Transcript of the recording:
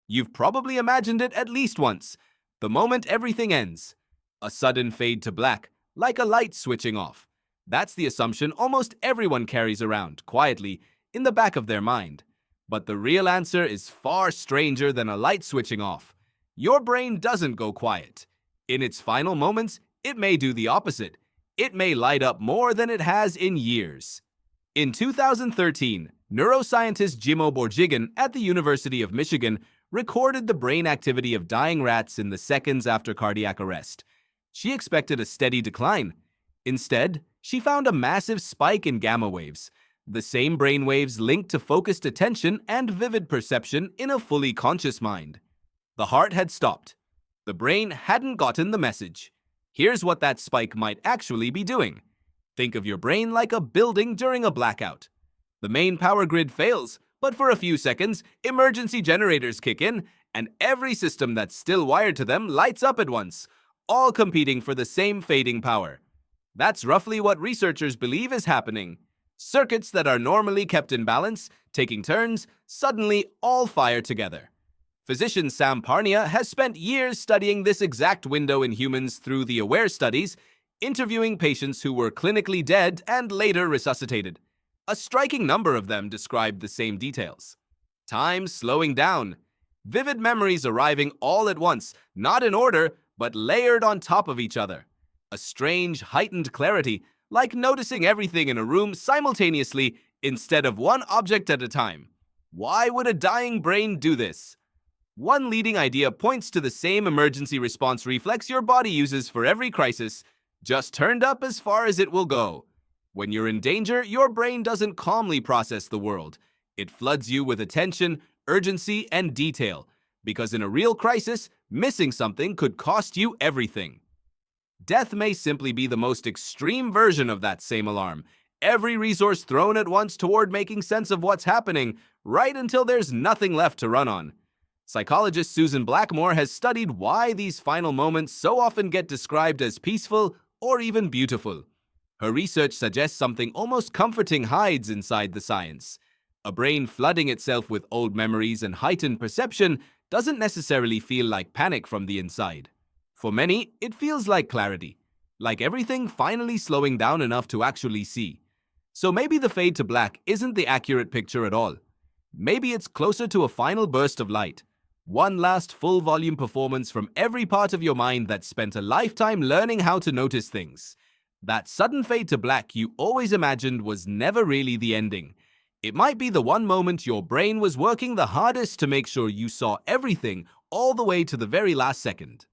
You've probably imagined it at least once. The moment everything ends. A sudden fade to black, like a light switching off. That's the assumption almost everyone carries around, quietly, in the back of their mind. But the real answer is far stranger than a light switching off. Your brain doesn't go quiet. In its final moments, it may do the opposite. It may light up more than it has in years. In 2013, neuroscientist Jimo Borjigin at the University of Michigan recorded the brain activity of dying rats in the seconds after cardiac arrest. She expected a steady decline. Instead, she found a massive spike in gamma waves, the same brain waves linked to focused attention and vivid perception in a fully conscious mind. The heart had stopped. The brain hadn't gotten the message. Here's what that spike might actually be doing. Think of your brain like a building during a blackout. The main power grid fails, but for a few seconds, emergency generators kick in, and every system that's still wired to them lights up at once, all competing for the same fading power. That's roughly what researchers believe is happening. Circuits that are normally kept in balance, taking turns, suddenly all fire together. Physician Sam Parnia has spent years studying this exact window in humans through the AWARE studies, interviewing patients who were clinically dead and later resuscitated. A striking number of them described the same details. Time slowing down. Vivid memories arriving all at once, not in order, but layered on top of each other. A strange, heightened clarity, like noticing everything in a room simultaneously instead of one object at a time. Why would a dying brain do this? One leading idea points to the same emergency response reflex your body uses for every crisis, just turned up as far as it will go. When you're in danger, your brain doesn't calmly process the world. It floods you with attention, urgency, and detail, because in a real crisis, missing something could cost you everything. Death may simply be the most extreme version of that same alarm. Every resource thrown at once toward making sense of what's happening, right until there's nothing left to run on. Psychologist Susan Blackmore has studied why these final moments so often get described as peaceful or even beautiful. Her research suggests something almost comforting hides inside the science. A brain flooding itself with old memories and heightened perception doesn't necessarily feel like panic from the inside. For many, it feels like clarity, like everything finally slowing down enough to actually see. So maybe the fade to black isn't the accurate picture at all. Maybe it's closer to a final burst of light. One last full-volume performance from every part of your mind that spent a lifetime learning how to notice things. That sudden fade to black you always imagined was never really the ending. It might be the one moment your brain was working the hardest to make sure you saw everything all the way to the very last second.